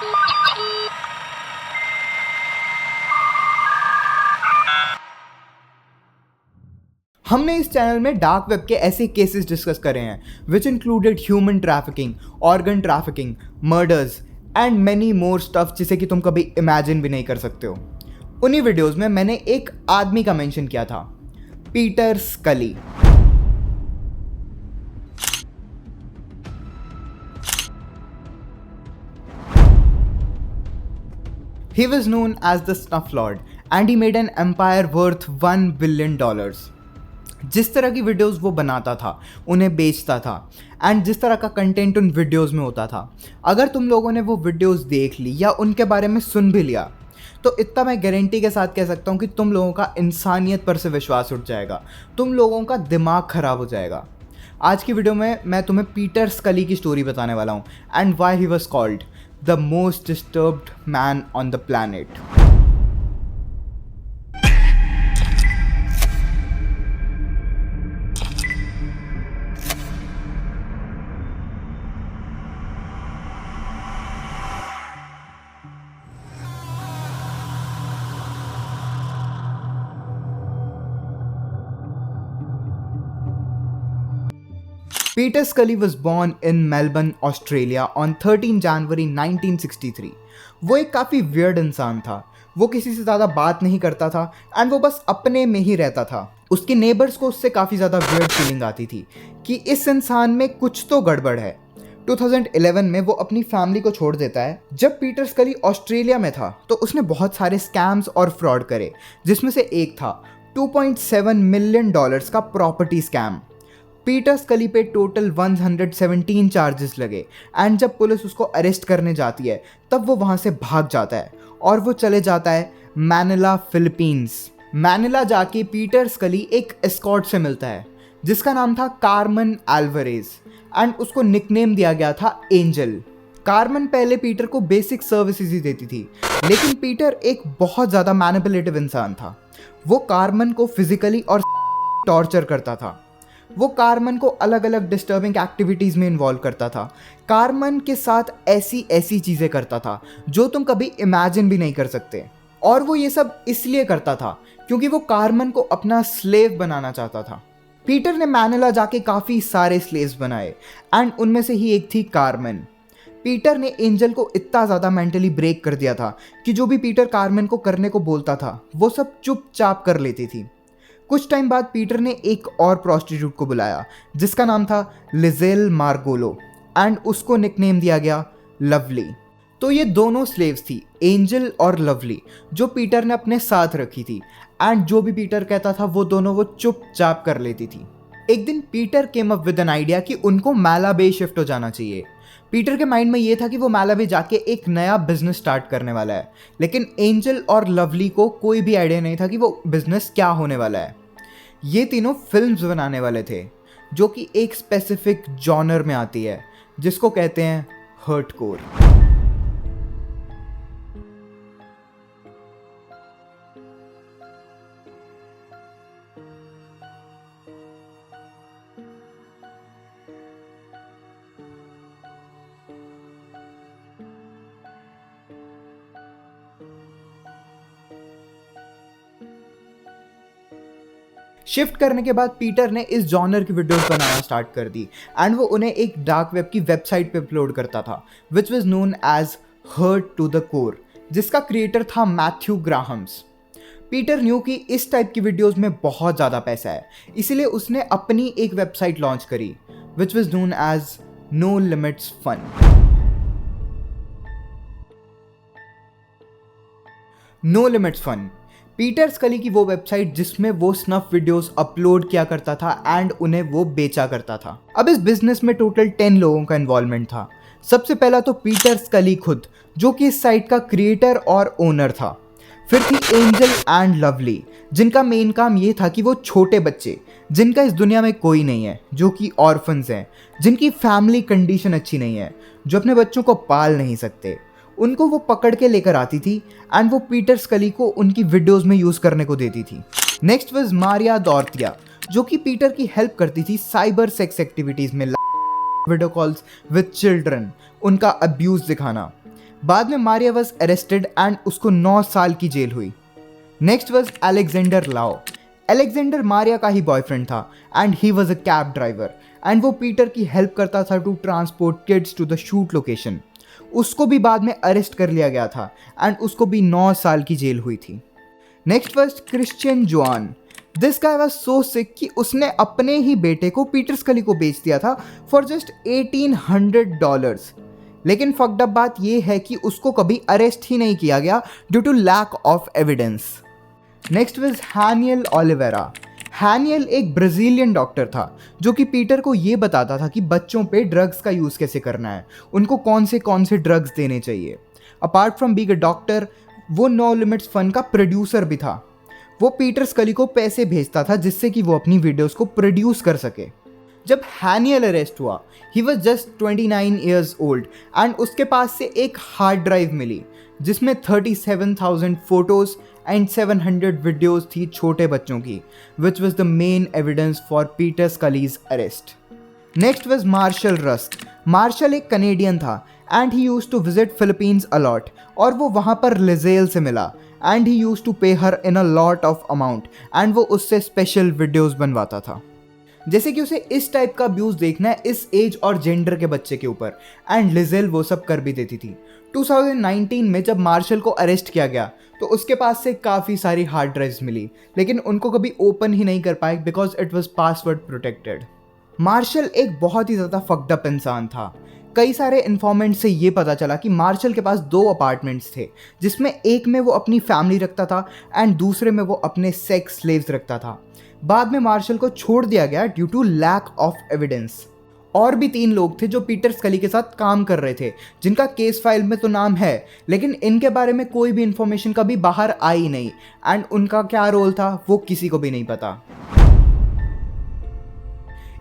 हमने इस चैनल में डार्क वेब के ऐसे केसेस डिस्कस करे हैं which included human trafficking, organ trafficking, murders and many more stuff जिसे कि तुम कभी इमेजिन भी नहीं कर सकते हो। उन्हीं वीडियोस में मैंने एक आदमी का मेंशन किया था, पीटर स्कली। He was known as the Snuff Lord and he made an empire worth $1 billion. जिस तरह की वीडियोस वो बनाता था, उन्हें बेचता था एंड जिस तरह का कंटेंट उन वीडियोस में होता था, अगर तुम लोगों ने वो वीडियोस देख ली या उनके बारे में सुन भी लिया तो इतना मैं गारंटी के साथ कह सकता हूँ कि तुम लोगों का इंसानियत पर से विश्वास उठ जाएगा, तुम लोगों का दिमाग ख़राब हो जाएगा। आज की वीडियो में मैं तुम्हें पीटर स्कली की स्टोरी बताने वाला हूँ and why he was called the most disturbed man on the planet. Peter Scully was born in Melbourne, Australia on 13 January 1963. वो एक काफ़ी वियर्ड इंसान था। वो किसी से ज़्यादा बात नहीं करता था एंड वो बस अपने में ही रहता था। उसके नेबर्स को उससे काफ़ी ज़्यादा वियर्ड फीलिंग आती थी कि इस इंसान में कुछ तो गड़बड़ है। 2011 में वो अपनी फैमिली को छोड़ देता है। जब पीटर स्कली ऑस्ट्रेलिया में था तो उसने बहुत सारे स्कैम्स और फ्रॉड करे, जिसमें से एक था $2.7 मिलियन का प्रॉपर्टी स्कैम। पीटर स्कली पे टोटल 117 चार्जेस लगे एंड जब पुलिस उसको अरेस्ट करने जाती है तब वो वहाँ से भाग जाता है और वो चले जाता है मैनिला, फिलीपींस। मैनिला जाके पीटर स्कली एक एस्कॉर्ट से मिलता है जिसका नाम था कार्मेन एल्वारेज एंड उसको निकनेम दिया गया था एंजल। कार्मेन पहले पीटर को बेसिक सर्विसेज ही देती थी, लेकिन पीटर एक बहुत ज़्यादा मैनिपुलेटिव इंसान था। वो कार्मेन को फिजिकली और टॉर्चर करता था। वो कार्मेन को अलग अलग डिस्टर्बिंग एक्टिविटीज़ में इन्वॉल्व करता था। कार्मेन के साथ ऐसी ऐसी चीज़ें करता था जो तुम कभी इमेजिन भी नहीं कर सकते। और वो ये सब इसलिए करता था क्योंकि वो कार्मेन को अपना स्लेव बनाना चाहता था। पीटर ने मैनिला जाके काफ़ी सारे स्लेव्स बनाए एंड उनमें से ही एक थी कार्मेन। पीटर ने एंजल को इतना ज़्यादा मेंटली ब्रेक कर दिया था कि जो भी पीटर कार्मेन को करने को बोलता था वो सब चुपचाप कर लेती थी। कुछ टाइम बाद पीटर ने एक और प्रोस्टिट्यूट को बुलाया जिसका नाम था लिजेल मार्गोलो एंड उसको निकनेम दिया गया लवली। तो ये दोनों स्लेव्स थी, एंजल और लवली, जो पीटर ने अपने साथ रखी थी एंड जो भी पीटर कहता था वो दोनों वो चुपचाप कर लेती थी। एक दिन Peter came up with an idea कि उनको मैला बे शिफ्ट हो जाना चाहिए। पीटर के माइंड में ये था कि वो मैला बे जाके एक नया बिजनेस स्टार्ट करने वाला है, लेकिन एंजल और लवली को कोई भी आइडिया नहीं था कि वो बिजनेस क्या होने वाला है। ये तीनों फिल्म्स बनाने वाले थे जो कि एक स्पेसिफिक जॉनर में आती है जिसको कहते हैं हर्टकोर। शिफ्ट करने के बाद पीटर ने इस जॉनर की वीडियोस बनाना स्टार्ट कर दी एंड वो उन्हें एक डार्क वेब की वेबसाइट पे अपलोड करता था which was known as hurt to the core, जिसका क्रिएटर था मैथ्यू ग्राहम्स। पीटर न्यू कि इस टाइप की वीडियोस में बहुत ज़्यादा पैसा है, इसीलिए उसने अपनी एक वेबसाइट लॉन्च करी which was known as no limits fun. No limits fun Peter Scully की वो वेबसाइट जिसमें वो स्नफ वीडियोस अपलोड किया करता था एंड उन्हें वो बेचा करता था। अब इस बिजनेस में टोटल 10 लोगों का इन्वॉल्वमेंट था। सबसे पहला तो पीटर स्कली खुद, जो कि इस साइट का क्रिएटर और ओनर था। फिर थी एंजल एंड लवली, जिनका मेन काम ये था कि वो छोटे बच्चे जिनका इस दुनिया में कोई नहीं है, जो कि ऑर्फन्स हैं, जिनकी फैमिली कंडीशन अच्छी नहीं है, जो अपने बच्चों को पाल नहीं सकते, उनको वो पकड़ के लेकर आती थी एंड वो पीटर स्कली को उनकी वीडियोस में यूज़ करने को देती थी। नेक्स्ट वाज मारिया डॉर्थिया, जो कि पीटर की हेल्प करती थी साइबर सेक्स एक्टिविटीज़ में, वीडियो कॉल्स विद चिल्ड्रन, उनका अब्यूज़ दिखाना। बाद में मारिया वॉज अरेस्टेड एंड उसको 9 साल की जेल हुई। Next was Alexander Lao. Alexander Maria का ही बॉयफ्रेंड था and he was a cab driver and वो पीटर की हेल्प करता था to transport kids to the shoot location. उसको भी बाद में अरेस्ट कर लिया गया था एंड उसको भी 9 साल की जेल हुई थी। Next was Christian Joan. This guy was so sick कि उसने अपने ही बेटे को पीटर स्कली को बेच दिया था फॉर जस्ट $1800। लेकिन फक्ड अप बात यह है कि उसको कभी अरेस्ट ही नहीं किया गया due to lack of evidence. Next was Haniel Oliveira. Haniel एक ब्राज़ीलियन डॉक्टर था जो कि पीटर को ये बताता था कि बच्चों पे ड्रग्स का यूज़ कैसे करना है, उनको कौन से ड्रग्स देने चाहिए। Apart from being a doctor, वो नो लिमिट्स फन का प्रोड्यूसर भी था। वो पीटर स्कली को पैसे भेजता था जिससे कि वो अपनी वीडियोस को प्रोड्यूस कर सके। जब हैनियल अरेस्ट हुआ, he was just 29 years old and उसके पास से एक हार्ड ड्राइव मिली जिसमें 37,000 फोटोज एंड 700 वीडियोस थी छोटे बच्चों की, which was the main evidence for Peter Scully's arrest. Next was Marshall Rusk. Marshall एक कनेडियन था and he used to visit Philippines a lot और वो वहाँ पर लिजेल से मिला and he used to pay her in a lot of amount and वो उससे स्पेशल वीडियोस बनवाता था। जैसे कि उसे इस टाइप का अब्यूज़ देखना है इस एज और जेंडर के बच्चे के ऊपर, एंड लिजेल वो सब कर भी देती थी। 2019 में जब मार्शल को अरेस्ट किया गया तो उसके पास से काफ़ी सारी हार्ड ड्राइव्स मिली, लेकिन उनको कभी ओपन ही नहीं कर पाए because it was password protected. Marshall एक बहुत ही ज़्यादा फक्ड अप इंसान था। कई सारे इन्फॉर्मेंट से ये पता चला कि मार्शल के पास 2 अपार्टमेंट्स थे, जिसमें एक में वो अपनी फैमिली रखता था एंड दूसरे में वो अपने सेक्स स्लेव्स रखता था। बाद में मार्शल को छोड़ दिया गया due to lack of evidence. और भी 3 लोग थे जो पीटर स्कली के साथ काम कर रहे थे, जिनका केस फाइल में तो नाम है, लेकिन इनके बारे में कोई भी इंफॉर्मेशन कभी बाहर आई नहीं एंड उनका क्या रोल था वो किसी को भी नहीं पता।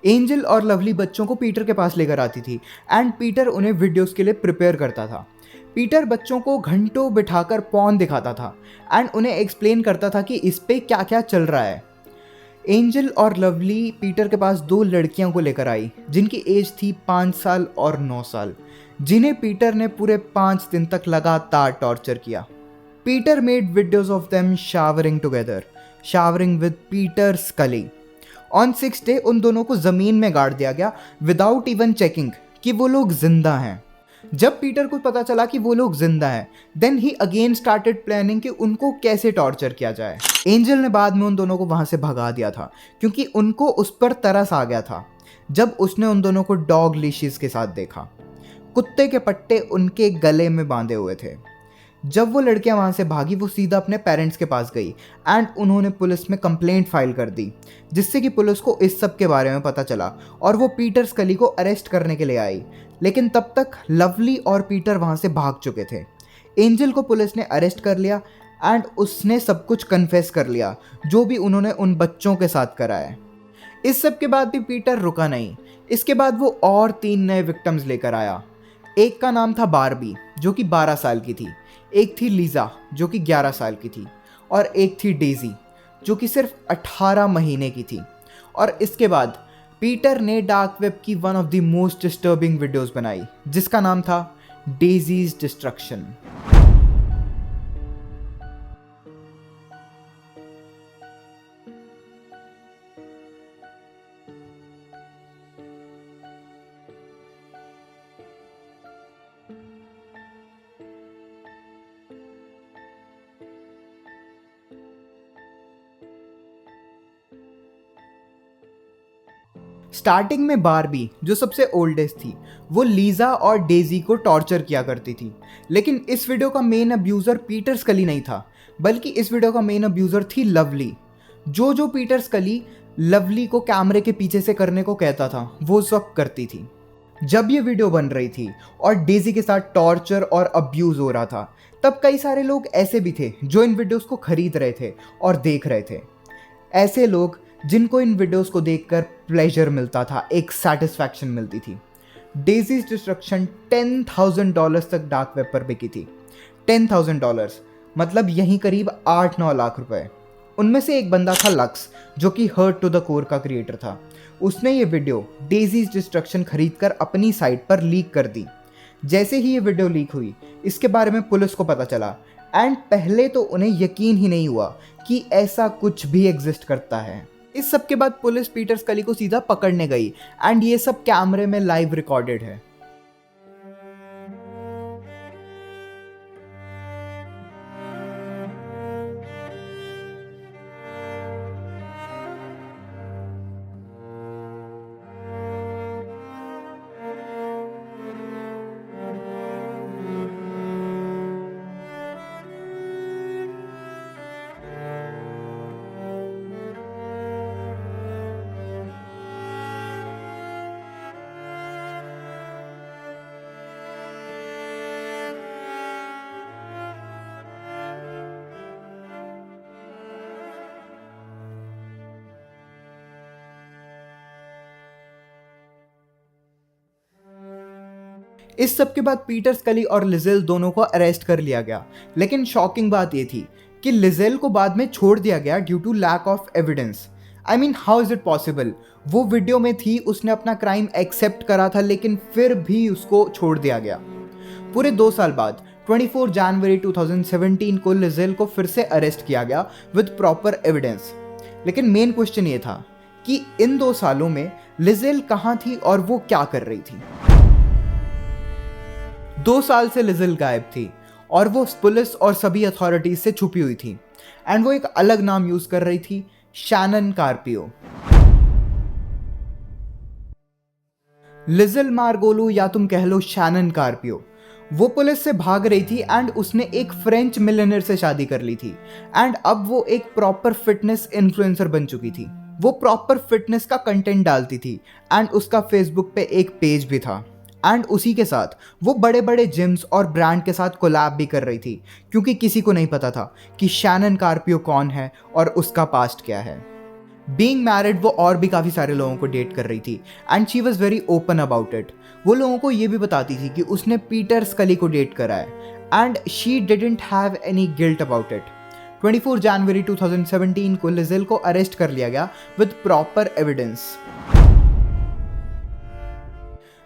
एंजल और लवली बच्चों को पीटर के पास लेकर आती थी एंड पीटर उन्हें वीडियोस के लिए प्रिपेयर करता था। पीटर बच्चों को घंटों बिठाकर पॉर्न दिखाता था एंड उन्हें एक्सप्लेन करता था कि इस पे क्या क्या चल रहा है। एंजल और लवली पीटर के पास 2 लड़कियों को लेकर आई जिनकी एज थी 5 साल और 9 साल, जिन्हें पीटर ने पूरे 5 दिन तक लगातार टॉर्चर किया। Peter made videos of them showering together, showering with Peter स्कली। ऑन 6th डे उन दोनों को ज़मीन में गाड़ दिया गया विदाउट इवन चेकिंग कि वो लोग जिंदा हैं। जब पीटर को पता चला कि वो लोग जिंदा हैं, then he again started planning कि उनको कैसे टॉर्चर किया जाए। एंजल ने बाद में उन दोनों को वहाँ से भगा दिया था क्योंकि उनको उस पर तरस आ गया था जब उसने उन दोनों को डॉग लीशेस के साथ देखा। कुत्ते के पट्टे उनके गले में बांधे हुए थे। जब वो लड़कियां वहाँ से भागी, वो सीधा अपने पेरेंट्स के पास गई एंड उन्होंने पुलिस में कंप्लेंट फाइल कर दी, जिससे कि पुलिस को इस सब के बारे में पता चला और वो पीटर स्कली को अरेस्ट करने के लिए आई। लेकिन तब तक लवली और पीटर वहाँ से भाग चुके थे। एंजल को पुलिस ने अरेस्ट कर लिया एंड उसने सब कुछ कन्फेस कर लिया जो भी उन्होंने उन बच्चों के साथ करा है। इस सब के बाद भी पीटर रुका नहीं। इसके बाद वो और 3 नए विक्टिम्स लेकर आया। एक का नाम था बारबी जो कि 12 साल की थी, एक थी लीजा जो कि 11 साल की थी और एक थी डेजी जो कि सिर्फ 18 महीने की थी। और इसके बाद पीटर ने डार्क वेब की one of the most disturbing videos बनाई जिसका नाम था डेजीज डिस्ट्रक्शन। स्टार्टिंग में बारबी जो सबसे ओल्डेस्ट थी वो लीजा और डेजी को टॉर्चर किया करती थी, लेकिन इस वीडियो का मेन अब्यूज़र पीटर स्कली नहीं था, बल्कि इस वीडियो का मेन अब्यूज़र थी लवली। जो पीटर स्कली लवली को कैमरे के पीछे से करने को कहता था वो सब करती थी। जब ये वीडियो बन रही थी और डेजी के साथ टॉर्चर और अब्यूज़ हो रहा था, तब कई सारे लोग ऐसे भी थे जो इन वीडियोस को खरीद रहे थे और देख रहे थे। ऐसे लोग जिनको इन वीडियोस को देखकर प्लेजर मिलता था, एक सेटिस्फैक्शन मिलती थी। डेजीज डिस्ट्रक्शन $10,000 तक डार्क वेब पर बिकी थी। $10,000 मतलब यहीं करीब 8-9 लाख रुपए। उनमें से एक बंदा था लक्स जो कि हर्ट टू द कोर का क्रिएटर था। उसने ये वीडियो डेजीज डिस्ट्रक्शन खरीद कर अपनी साइट पर लीक कर दी। जैसे ही ये वीडियो लीक हुई, इसके बारे में पुलिस को पता चला एंड पहले तो उन्हें यकीन ही नहीं हुआ कि ऐसा कुछ भी एग्जिस्ट करता है। इस सब के बाद पुलिस पीटर स्कली को सीधा पकड़ने गई एंड ये सब कैमरे में लाइव रिकॉर्डेड है। इस सब के बाद पीटर स्कली और लिजेल दोनों को अरेस्ट कर लिया गया, लेकिन शॉकिंग बात ये थी कि लिजेल को बाद में छोड़ दिया गया due to lack of evidence. I mean how is it possible? वो वीडियो में थी, उसने अपना क्राइम एक्सेप्ट करा था, लेकिन फिर भी उसको छोड़ दिया गया। पूरे 2 साल बाद 24 जनवरी 2017 को लिजेल को फिर से अरेस्ट किया गया विद प्रॉपर एविडेंस। लेकिन मेन क्वेश्चन ये था कि इन 2 सालों में लिजेल कहाँ थी और वो क्या कर रही थी। 2 साल से लिजेल गायब थी और वो पुलिस और सभी अथॉरिटीज से छुपी हुई थी एंड वो एक अलग नाम यूज कर रही थी, शैनन कार्पियो। लिजेल मार्गोलो या तुम कह लो शैनन कार्पियो, वो पुलिस से भाग रही थी एंड उसने एक फ्रेंच मिलियनेयर से शादी कर ली थी एंड अब वो एक प्रॉपर फिटनेस इन्फ्लुएंसर बन चुकी थी। वो प्रॉपर फिटनेस का कंटेंट डालती थी एंड उसका फेसबुक पे एक पेज भी था एंड उसी के साथ वो बड़े बड़े जिम्स और ब्रांड के साथ कोलैब भी कर रही थी, क्योंकि किसी को नहीं पता था कि शैनन कार्पियो कौन है और उसका पास्ट क्या है। बीइंग मैरिड वो और भी काफ़ी सारे लोगों को डेट कर रही थी and she was very open about it. वो लोगों को ये भी बताती थी कि उसने पीटर स्कली को डेट करा है and she didn't have any guilt about it. 24 जनवरी 2017 को लिजेल को अरेस्ट कर लिया गया विद प्रॉपर एविडेंस।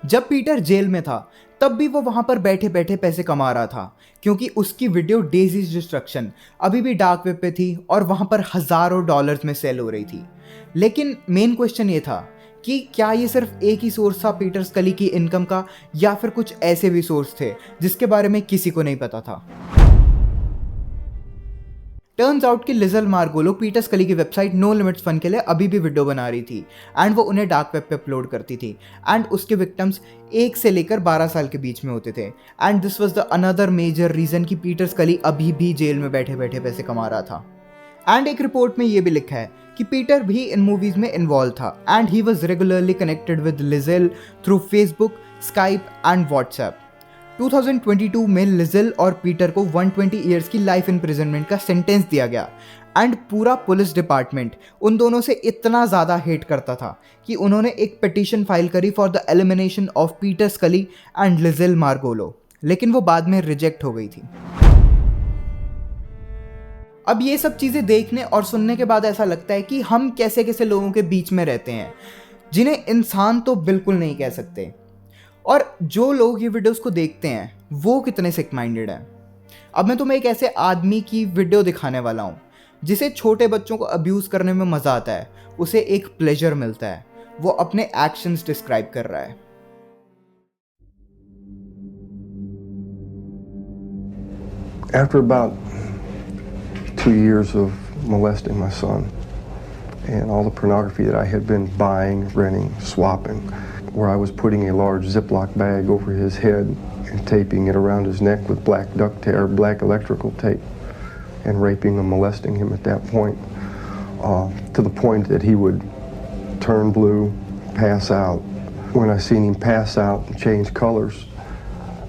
जब पीटर जेल में था तब भी वो वहां पर बैठे बैठे पैसे कमा रहा था, क्योंकि उसकी वीडियो डेज़ीज डिस्ट्रक्शन अभी भी डार्क वेब पे थी और वहां पर हजारों डॉलर्स में सेल हो रही थी। लेकिन मेन क्वेश्चन ये था कि क्या ये सिर्फ एक ही सोर्स था पीटर स्कली की इनकम का, या फिर कुछ ऐसे भी सोर्स थे जिसके बारे में किसी को नहीं पता था। टर्न्स आउट कि लिजेल मार्गोलो पीटर स्कली की वेबसाइट नो लिमिट्स फन के लिए अभी भी वीडियो बना रही थी एंड वो उन्हें डार्क वेब पे अपलोड करती थी एंड उसके विक्टिम्स 1 से लेकर 12 साल के बीच में होते थे and this was the another major reason कि पीटर स्कली अभी भी जेल में बैठे बैठे पैसे कमा रहा था। एंड एक रिपोर्ट में ये भी लिखा है कि पीटर भी इन मूवीज में इन्वॉल्व था and he was regularly connected with Liesel through Facebook, Skype and WhatsApp. 2022 में लिजेल और पीटर को 120 ईयर्स की लाइफ इम्प्रिजनमेंट का सेंटेंस दिया गया एंड पूरा पुलिस डिपार्टमेंट उन दोनों से इतना ज़्यादा हेट करता था कि उन्होंने एक पिटीशन फाइल करी for the elimination of Peter स्कली एंड लिजेल मार्गोलो, लेकिन वो बाद में रिजेक्ट हो गई थी। अब ये सब चीज़ें देखने और सुनने के बाद ऐसा लगता है कि हम कैसे कैसे लोगों के बीच में रहते हैं जिन्हें इंसान तो बिल्कुल नहीं कह सकते, और जो लोग ये वीडियोस को देखते हैं वो कितने सिक माइंडेड हैं। अब मैं तुम्हें एक ऐसे आदमी की वीडियो दिखाने वाला हूँ जिसे छोटे बच्चों को अब्यूज़ करने में मज़ा आता है, उसे एक प्लेजर मिलता है। वो अपने एक्शंस डिस्क्राइब कर रहा है। After about 2 years of molesting my son and all the pornography that I had been buying, renting, swapping, where I was putting a large Ziploc bag over his head and taping it around his neck with black duct tape or black electrical tape, and raping and molesting him at that point, to the point that he would turn blue, pass out. When I seen him pass out and change colors,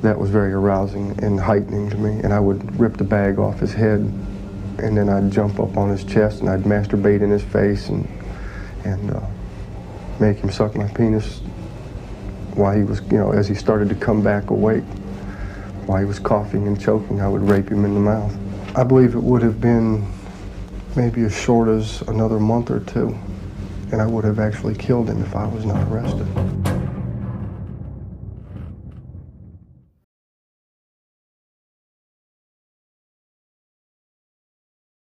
that was very arousing and heightening to me, and I would rip the bag off his head, and then I'd jump up on his chest and I'd masturbate in his face and make him suck my penis while he was, as he started to come back awake, while he was coughing and choking, I would rape him in the mouth. I believe it would have been maybe as short as another month or two, and I would have actually killed him if I was not arrested.